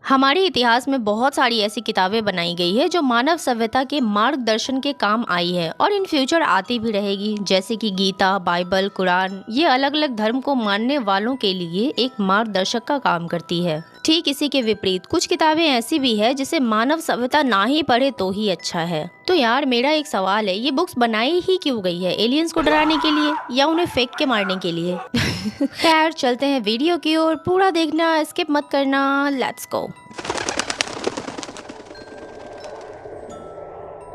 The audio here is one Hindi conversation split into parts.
हमारे इतिहास में बहुत सारी ऐसी किताबें बनाई गई है जो मानव सभ्यता के मार्गदर्शन के काम आई है और इन फ्यूचर आती भी रहेगी। जैसे कि गीता, बाइबल, कुरान, ये अलग अलग धर्म को मानने वालों के लिए एक मार्गदर्शक का काम करती है। ठीक इसी के विपरीत कुछ किताबें ऐसी भी है जिसे मानव सभ्यता ना ही पढ़े तो ही अच्छा है। तो यार मेरा एक सवाल है, ये बुक्स बनाई ही क्यों गई है? एलियंस को डराने के लिए या उन्हें फेंक के मारने के लिए? खैर चलते हैं वीडियो की ओर, पूरा देखना, स्किप मत करना। Let's go.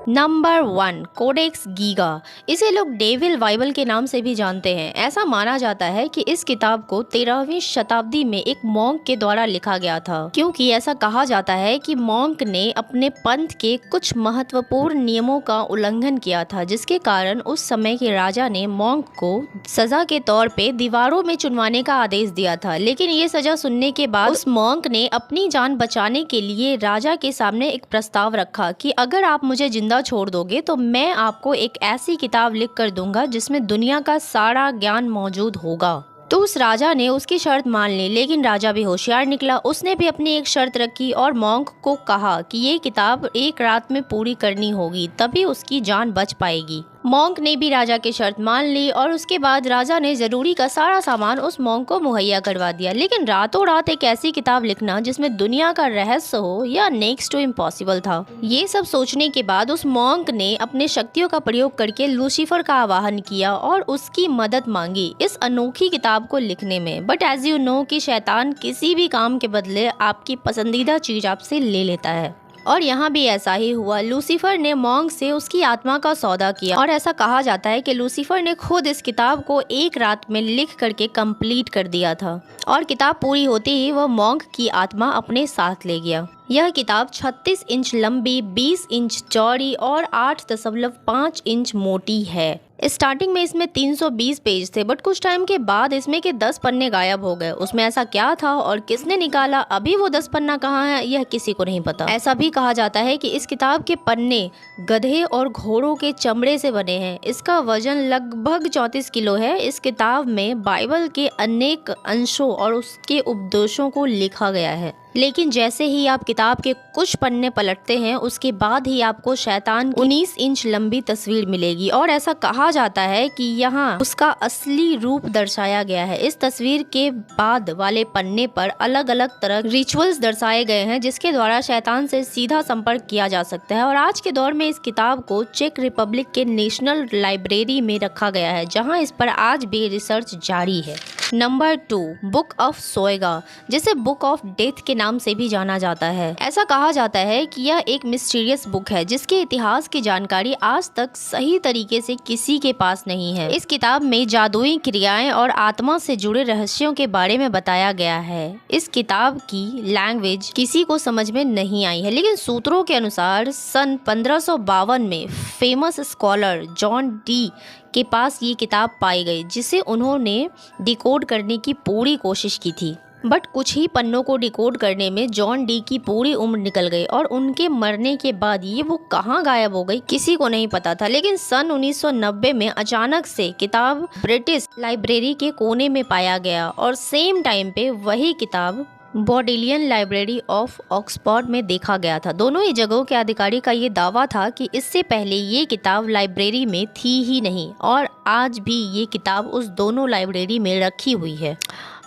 Number 1, Codex Giga. इसे लोग डेविल बाइबल के नाम से भी जानते हैं। ऐसा माना जाता है कि इस किताब को 13वीं शताब्दी में एक मॉन्क के द्वारा लिखा गया था, क्योंकि ऐसा कहा जाता है कि मॉन्क ने अपने पंथ के कुछ महत्वपूर्ण नियमों का उल्लंघन किया था, जिसके कारण उस समय के राजा ने मॉन्क को सजा के तौर पे दीवारों में चुनवाने का आदेश दिया था। लेकिन ये सजा सुनने के बाद उस मॉन्क ने अपनी जान बचाने के लिए राजा के सामने एक प्रस्ताव रखा कि अगर आप मुझे जिंदा छोड़ दोगे तो मैं आपको एक ऐसी किताब लिख कर दूंगा जिसमें दुनिया का सारा ज्ञान मौजूद होगा। तो उस राजा ने उसकी शर्त मान ली, लेकिन राजा भी होशियार निकला। उसने भी अपनी एक शर्त रखी और मॉन्क को कहा कि ये किताब एक रात में पूरी करनी होगी, तभी उसकी जान बच पाएगी। मॉन्क ने भी राजा की शर्त मान ली और उसके बाद राजा ने जरूरी का सारा सामान उस मॉन्क को मुहैया करवा दिया। लेकिन रातों रात एक ऐसी किताब लिखना जिसमें दुनिया का रहस्य हो, या नेक्स्ट टू इम्पॉसिबल था। ये सब सोचने के बाद उस मॉन्क ने अपने शक्तियों का प्रयोग करके लूसीफर का आवाहन किया और उसकी मदद मांगी इस अनोखी किताब को लिखने में। बट एज यू नो कि शैतान किसी भी काम के बदले आपकी पसंदीदा चीज आपसे ले लेता है, और यहाँ भी ऐसा ही हुआ। लूसीफर ने मॉन्क से उसकी आत्मा का सौदा किया और ऐसा कहा जाता है कि लूसीफर ने खुद इस किताब को एक रात में लिख करके कंप्लीट कर दिया था, और किताब पूरी होते ही वह मॉन्क की आत्मा अपने साथ ले गया। यह किताब 36 इंच लंबी, 20 इंच चौड़ी और 8.5 इंच मोटी है। स्टार्टिंग में इसमें 320 पेज थे, बट कुछ टाइम के बाद इसमें के 10 पन्ने गायब हो गए। उसमें ऐसा क्या था और किसने निकाला, अभी वो 10 पन्ना कहाँ है, यह किसी को नहीं पता। ऐसा भी कहा जाता है कि इस किताब के पन्ने गधे और घोड़ों के चमड़े से बने हैं। इसका वजन लगभग 34 किलो है। इस किताब में बाइबल के अनेक अंशों और उसके उपदेशों को लिखा गया है। लेकिन जैसे ही आप किताब के कुछ पन्ने पलटते हैं, उसके बाद ही आपको शैतान की 19 इंच लंबी तस्वीर मिलेगी, और ऐसा कहा जाता है कि यहाँ उसका असली रूप दर्शाया गया है। इस तस्वीर के बाद वाले पन्ने पर अलग अलग तरह रिचुअल्स दर्शाए गए हैं, जिसके द्वारा शैतान से सीधा संपर्क किया जा सकता है। और आज के दौर में इस किताब को चेक रिपब्लिक के नेशनल लाइब्रेरी में रखा गया है, जहाँ इस पर आज भी रिसर्च जारी है। नंबर 2, बुक ऑफ सोएगा, जिसे बुक ऑफ डेथ के नाम से भी जाना जाता है। ऐसा कहा जाता है कि यह एक मिस्टीरियस बुक है जिसके इतिहास की जानकारी आज तक सही तरीके से किसी के पास नहीं है। इस किताब में जादुई क्रियाएं और आत्मा से जुड़े रहस्यों के बारे में बताया गया है। इस किताब की लैंग्वेज किसी को समझ में नहीं आई है, लेकिन सूत्रों के अनुसार सन 1552 में फेमस स्कॉलर जॉन डी के पास ये किताब पाई गई, जिसे उन्होंने डिकोड करने की पूरी कोशिश की थी। बट कुछ ही पन्नों को डिकोड करने में जॉन डी की पूरी उम्र निकल गई, और उनके मरने के बाद ये बुक कहाँ गायब हो गई किसी को नहीं पता था। लेकिन सन 1990 में अचानक से किताब ब्रिटिश लाइब्रेरी के कोने में पाया गया, और सेम टाइम पे वही किताब बॉडेलियन लाइब्रेरी ऑफ ऑक्सफोर्ड में देखा गया था। दोनों ही जगहों के अधिकारी का ये दावा था कि इससे पहले ये किताब लाइब्रेरी में थी ही नहीं, और आज भी ये किताब उस दोनों लाइब्रेरी में रखी हुई है,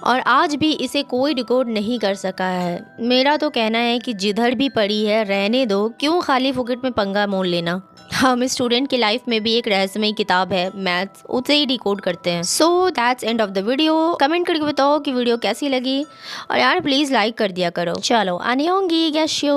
और आज भी इसे कोई डिकोड नहीं कर सका है। मेरा तो कहना है कि जिधर भी पड़ी है रहने दो, क्यों खाली फुकट में पंगा मोल लेना। हम स्टूडेंट की लाइफ में भी एक रहस्यमय किताब है मैथ्स, उसे ही डिकोड करते हैं। So that's end of the video. Comment करके बताओ कि वीडियो कैसी लगी, और यार प्लीज लाइक कर दिया करो। चलो आने होंगी, गैश्यो।